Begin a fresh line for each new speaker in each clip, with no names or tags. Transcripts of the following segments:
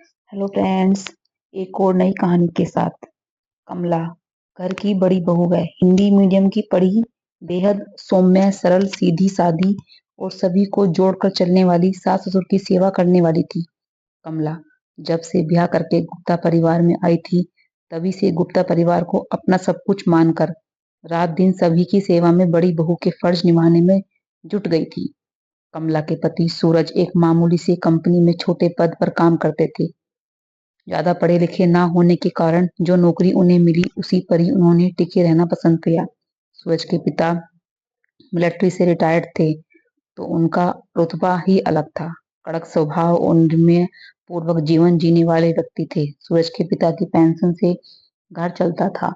Hello friends. एक और नई कहानी के साथ। कमला घर की बड़ी बहू है, हिंदी मीडियम की पढ़ी, बेहद सौम्य सरल सीधी सादी और सभी को जोड़कर चलने वाली, सास ससुर की सेवा करने वाली थी। कमला जब से ब्याह करके गुप्ता परिवार में आई थी, तभी से गुप्ता परिवार को अपना सब कुछ मानकर रात दिन सभी की सेवा में बड़ी बहू के फर्ज निभाने में जुट गई थी। कमला के पति सूरज एक मामूली सी कंपनी में छोटे पद पर काम करते थे। ज्यादा पढ़े लिखे ना होने के कारण जो नौकरी उन्हें मिली उसी पर ही उन्होंने टिके रहना पसंद किया। सूरज के पिता मिलिट्री से रिटायर्ड थे, तो उनका रुतबा ही अलग था। कड़क स्वभाव और निर्मय पूर्वक जीवन जीने वाले व्यक्ति थे। सूरज के पिता की पेंशन से घर चलता था,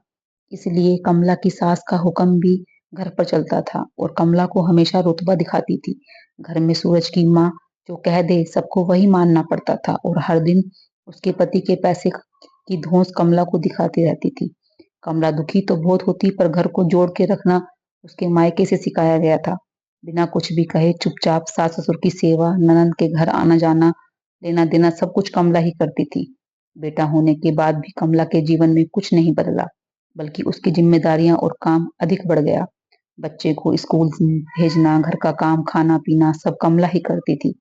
इसलिए कमला की सास का हुक्म भी घर पर चलता था और कमला को हमेशा रुतबा दिखाती थी। घर में सूरज की माँ जो कह दे सबको वही मानना पड़ता था और हर दिन उसके पति के पैसे की धौंस कमला को दिखाती रहती थी। कमला दुखी तो बहुत होती, पर घर को जोड़ के रखना उसके मायके से सिखाया गया था। बिना कुछ भी कहे चुपचाप सास ससुर की सेवा, ननद के घर आना जाना, लेना देना सब कुछ कमला ही करती थी। बेटा होने के बाद भी कमला के जीवन में कुछ नहीं बदला, बल्कि उसकी जिम्मेदारियां और काम अधिक बढ़ गया। बच्चे को स्कूल भेजना, घर का काम, खाना पीना सब कमला ही करती थी।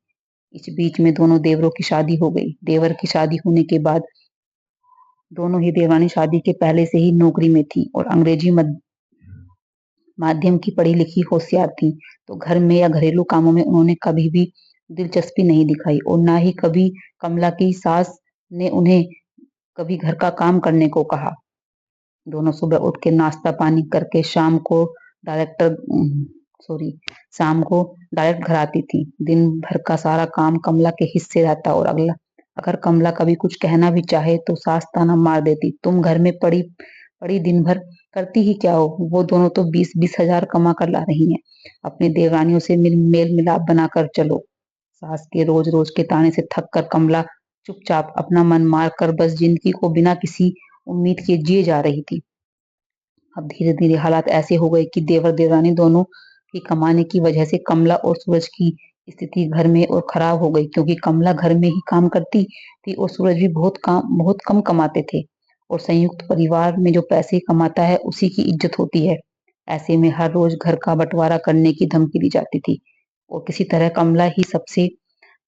इस बीच में दोनों देवरों की शादी हो गई। देवर की शादी होने के बाद दोनों ही देवरानी शादी के पहले से ही नौकरी में थी और अंग्रेजी माध्यम की पढ़ी लिखी होशियार थी, तो घर में या घरेलू कामों में उन्होंने कभी भी दिलचस्पी नहीं दिखाई और ना ही कभी कमला की सास ने उन्हें कभी घर का काम करने को कहा। दोनों सुबह उठ के नाश्ता पानी करके डायरेक्टर सॉरी शाम को डायरेक्ट घर आती थी। दिन भर का सारा काम कमला के हिस्से रहता और अगला अगर कमला कभी कुछ कहना भी चाहे तो सास ताना मार देती, तुम घर में पड़ी पड़ी दिन भर करती ही क्या हो? वो दोनों तो 20-20 हजार कमा कर ला रही हैं। अपनी देवरानियों से मेल मिलाप बनाकर चलो। सास के रोज रोज के ताने से थक कर कमला चुपचाप अपना मन मार कर बस जिंदगी को बिना किसी उम्मीद के जिए जा रही थी। अब धीरे धीरे हालात ऐसे हो गए कि देवर देवरानी दोनों की कमाने की वजह से कमला और सूरज की स्थिति घर में और खराब हो गई, क्योंकि कमला घर में ही काम करती थी और सूरज भी बहुत कम कमाते थे। और संयुक्त परिवार में जो पैसे कमाता है उसी की इज्जत होती है। ऐसे में हर रोज घर का बंटवारा करने की धमकी दी जाती थी और किसी तरह कमला ही सबसे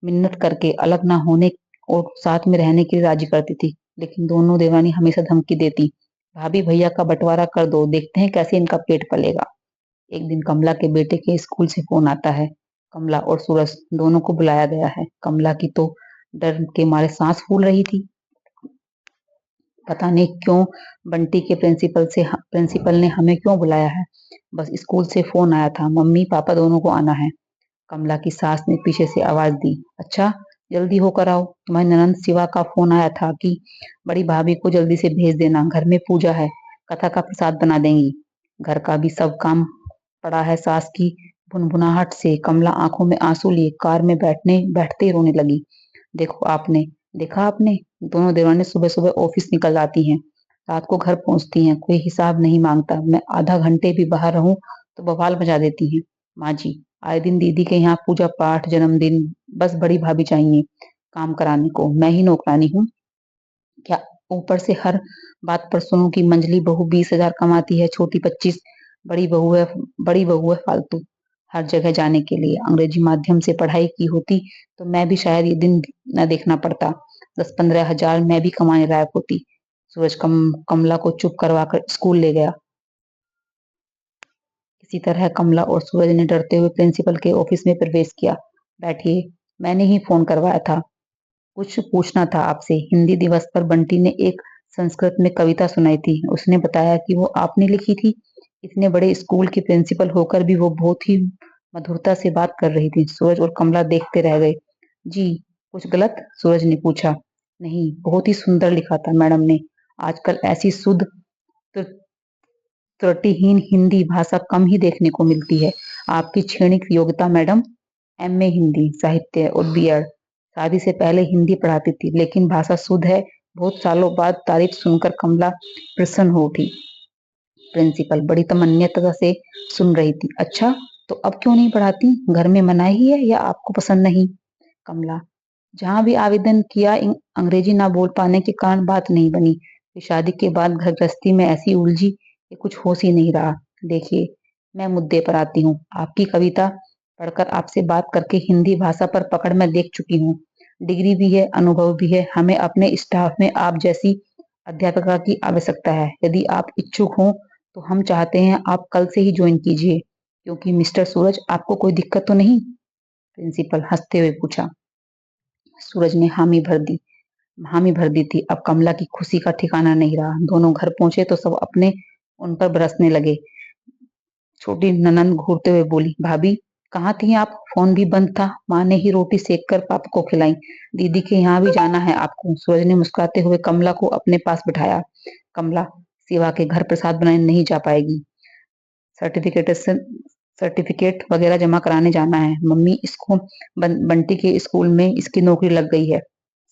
मिन्नत करके अलग ना होने और साथ में रहने के लिए राजी करती थी। लेकिन दोनों देवरानी हमेशा धमकी देती, भाभी भैया का बंटवारा कर दो, देखते हैं कैसे इनका पेट पलेगा। एक दिन कमला के बेटे के स्कूल से फोन आता है। कमला और सूरज दोनों को बुलाया गया है। कमला की तो डर के मारे सांस फूल रही थी। पता नहीं क्यों बंटी के प्रिंसिपल ने हमें क्यों बुलाया है? बस स्कूल से फोन आया था, मम्मी पापा दोनों को आना है। कमला की सास ने पीछे से आवाज दी, अच्छा जल्दी होकर आओ, तुम्हारी ननंद शिवा का फोन आया था कि बड़ी भाभी को जल्दी से भेज देना, घर में पूजा है, कथा का प्रसाद बना देंगी। घर का भी सब काम पड़ा है। सास की भुनभुनाहट से कमला आंखों में आंसू लिए कार में बैठते ही रोने लगी। देखो आपने देखा आपने, दोनों देवरानी सुबह सुबह ऑफिस निकल जाती हैं, रात को घर पहुंचती हैं, कोई हिसाब नहीं मांगता। मैं आधा घंटे भी बाहर रहूं तो बवाल मचा देती हैं। माँ जी, आए दिन दीदी के यहाँ पूजा पाठ, जन्मदिन, बस बड़ी भाभी चाहिए काम कराने को, मैं ही नौकरानी हूँ क्या? ऊपर से हर बात पर सुनूं कि मंझली बहू 20 हजार कमाती है, छोटी 25, बड़ी बहू है बड़ी बहू है फालतू। हर जगह जाने के लिए अंग्रेजी माध्यम से पढ़ाई की होती तो मैं भी शायद ये दिन न देखना पड़ता। 10-15 हजार मैं भी कमाने लायक होती। सूरज कमला को चुप करवा कर स्कूल ले गया। इसी तरह कमला और सूरज ने डरते हुए प्रिंसिपल के ऑफिस में प्रवेश किया। बैठिए, मैंने ही फोन करवाया था, कुछ पूछना था आपसे। हिंदी दिवस पर बंटी ने एक संस्कृत में कविता सुनाई थी, उसने बताया कि वो आपने लिखी थी। इतने बड़े स्कूल की प्रिंसिपल होकर भी वो बहुत ही मधुरता से बात कर रही थी। सूरज और कमला देखते रह गए। जी, कुछ गलत? सूरज ने पूछा। नहीं, बहुत ही सुंदर लिखा था मैडम ने। आजकल ऐसी शुद्ध त्रुटिहीन हिंदी भाषा कम ही देखने को मिलती है। आपकी क्षणिक योग्यता मैडम? एमए हिंदी साहित्य और बीएड। शादी से पहले हिंदी पढ़ाती थी, लेकिन भाषा शुद्ध है। बहुत सालों बाद तारीफ सुनकर कमला प्रसन्न हो उठी। प्रिंसिपल बड़ी तमन्यता से सुन रही थी। अच्छा, तो अब क्यों नहीं पढ़ाती? घर में मनाही है या आपको पसंद नहीं? कमला, जहाँ भी आवेदन किया अंग्रेजी ना बोल पाने के कारण बात नहीं बनी। फिर शादी के बाद घर गृहस्थी में ऐसी उलझी कि कुछ होश ही नहीं रहा। देखिए, मैं मुद्दे पर आती हूँ। आपकी कविता पढ़कर, आपसे बात करके हिंदी भाषा पर पकड़ मैं देख चुकी हूँ। डिग्री भी है, अनुभव भी है। हमें अपने स्टाफ में आप जैसी अध्यापिका की आवश्यकता है। यदि आप इच्छुक हों तो हम चाहते हैं आप कल से ही ज्वाइन कीजिए। क्योंकि मिस्टर सूरज, आपको कोई दिक्कत तो नहीं? प्रिंसिपल हंसते हुए पूछा। सूरज ने हामी भर दी थी। अब कमला की खुशी का ठिकाना नहीं रहा। दोनों घर पहुंचे तो सब अपने उन पर बरसने लगे। छोटी ननंद घूरते हुए बोली, भाभी कहाँ थी आप? फोन भी बंद था। माँ ने ही रोटी सेक कर पापा को खिलाई। दीदी के यहाँ भी जाना है आपको? सूरज ने मुस्कुराते हुए कमला को अपने पास बिठाया। कमला, शिवा के घर प्रसाद बनाने नहीं जा पाएगी। सर्टिफिकेट सर्टिफिकेट वगैरह जमा कराने जाना है। मम्मी, इसको बंटी के स्कूल में इसकी नौकरी लग गई है।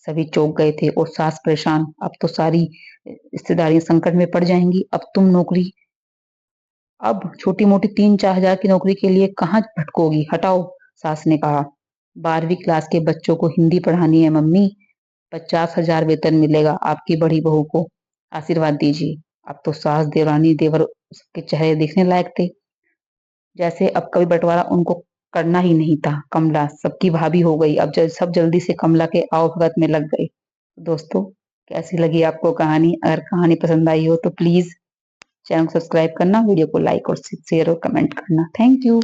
सभी चौंक गए थे और सास परेशान। अब तो सारी रिश्तेदारियां संकट में पड़ जाएंगी। अब छोटी मोटी 3-4 हजार की नौकरी के लिए कहाँ भटकोगी? हटाओ, सास ने कहा। 12वीं क्लास के बच्चों को हिंदी पढ़ानी है मम्मी। 50,000 वेतन मिलेगा आपकी बड़ी बहू को। आशीर्वाद दीजिए। अब तो सास, देवरानी, देवर के चेहरे देखने लायक थे। जैसे अब कभी बंटवारा उनको करना ही नहीं था। कमला सबकी भाभी हो गई। अब सब जल्दी से कमला के आओ भगत में लग गए। दोस्तों, कैसी लगी आपको कहानी? अगर कहानी पसंद आई हो तो प्लीज चैनल को सब्सक्राइब करना, वीडियो को लाइक और शेयर और कमेंट करना। Thank you.